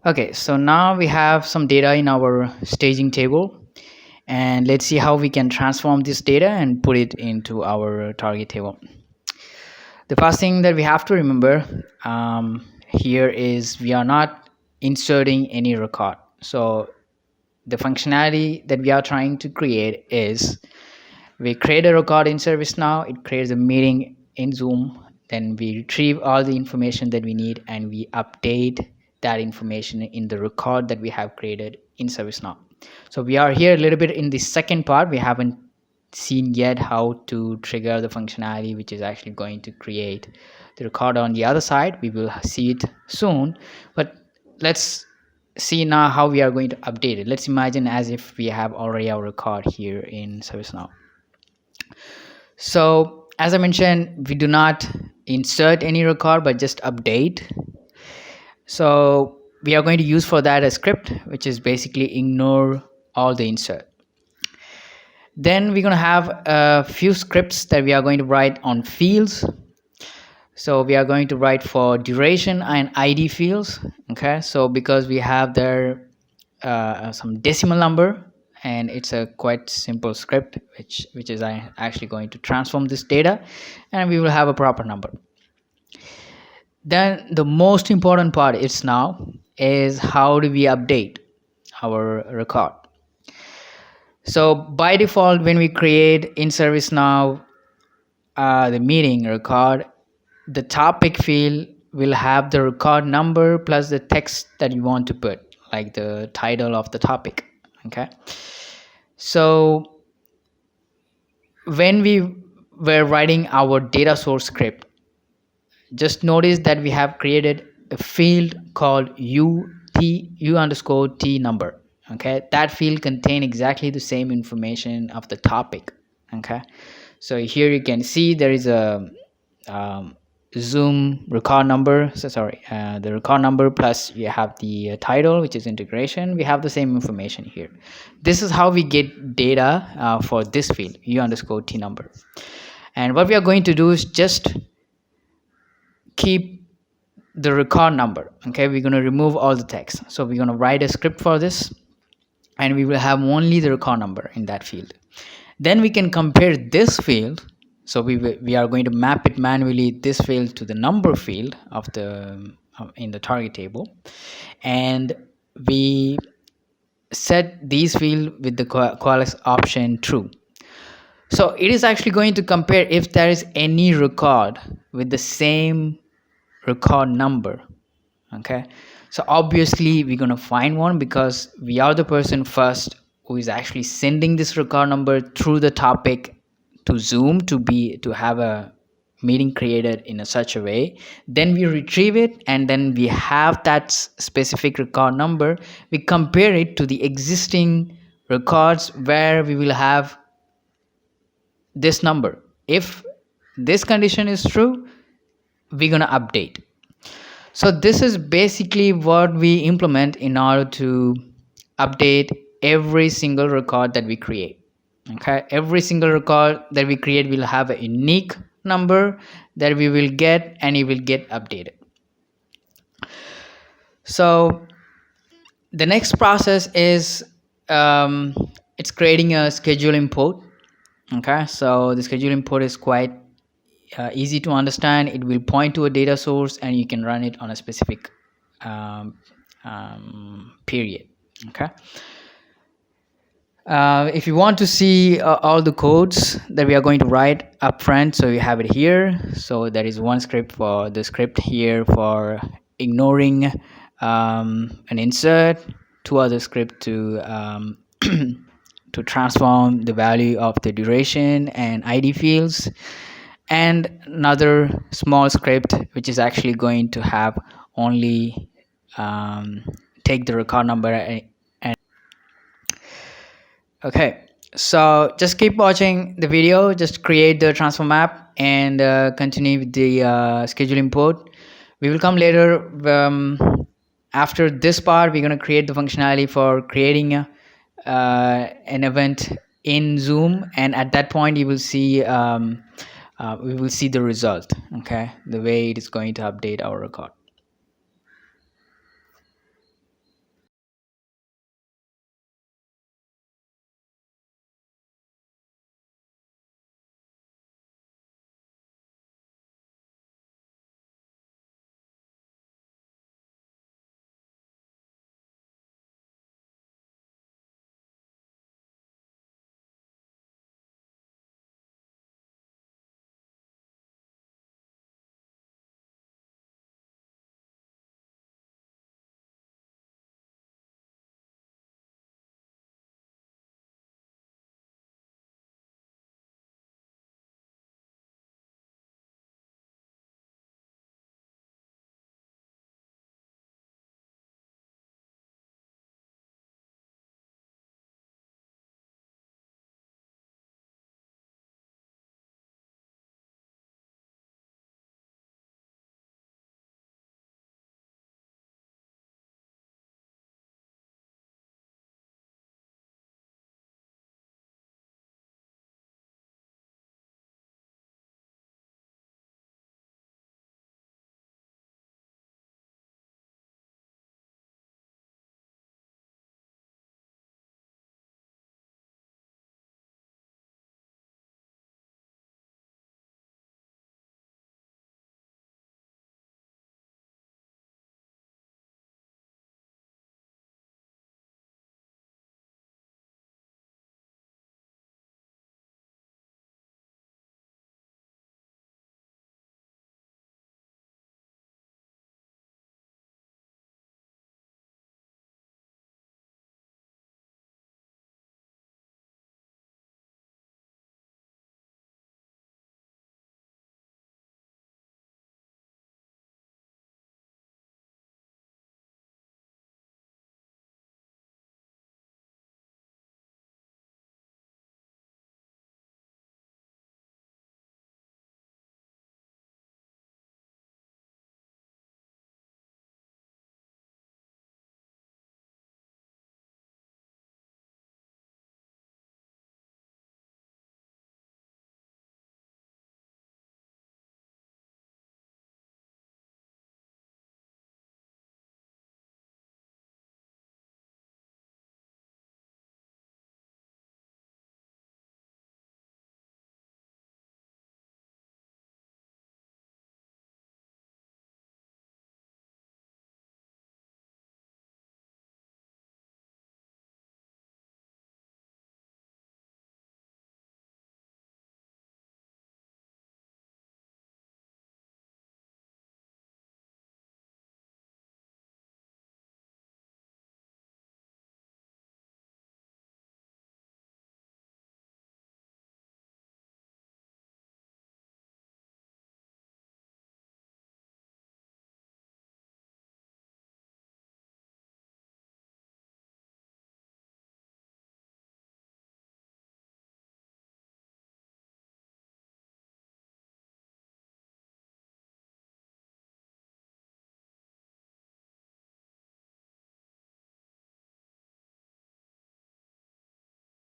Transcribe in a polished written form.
Okay, so now we have some data in our staging table, and let's see how we can transform this data and put it into our target table. The first thing that we have to remember here is we are not inserting any record. So the functionality that we are trying to create is we create a record in ServiceNow, it creates a meeting in Zoom, then we retrieve all the information that we need and we update that information in the record that we have created in ServiceNow. So we are here a little bit in the second part. We haven't seen yet how to trigger the functionality which is actually going to create the record on the other side. We will see it soon, but let's see now how we are going to update it. Let's imagine as if we have already our record here in ServiceNow. So as I mentioned, we do not insert any record but just update. So we are going to use for that a script which is basically ignore all the insert. Then we're going to have a few scripts that we are going to write on fields. So we are going to write for duration and ID fields. Okay, so because we have there some decimal number, and it's a quite simple script which is actually going to transform this data, and we will have a proper number. Then the most important part is how do we update our record. So by default, when we create in ServiceNow the meeting record, the topic field will have the record number plus the text that you want to put, like the title of the topic. Okay, so when we were writing our data source script, just notice that we have created a field called u underscore t number. Okay, that field contain exactly the same information of the topic. Okay, so here you can see there is a Zoom record number. So sorry, the record number plus you have the title, which is integration. We have the same information here. This is how we get data for this field, u underscore t number. And what we are going to do is just keep the record number. Okay, we're going to remove all the text. So we're going to write a script for this, and we will have only the record number in that field. Then we can compare this field. So we are going to map it manually, this field, to the number field of the in the target table, and we set these field with the coalesce option true. So it is actually going to compare if there is any record with the same record number. Okay, so obviously we're going to find one because we are the person first who is actually sending this record number through the topic to Zoom to have a meeting created in such a way. Then we retrieve it, and then we have that specific record number. We compare it to the existing records where we will have this number. If this condition is true, we're gonna update. So this is basically what we implement in order to update every single record that we create. Okay, every single record that we create will have a unique number that we will get, and it will get updated. So the next process is it's creating a schedule import. Okay, so the schedule import is quite easy to understand. It will point to a data source and you can run it on a specific period. Okay, if you want to see all the codes that we are going to write up front, so you have it here. So there is one script for the script here for ignoring an insert, two other script to to transform the value of the duration and ID fields, and another small script which is actually going to have only take the record number and okay, so just keep watching the video, just create the transform app and continue with the schedule import. We will come later. After this part, we're going to create the functionality for creating an event in Zoom, and at that point you will see we will see the result. Okay, the way it is going to update our record.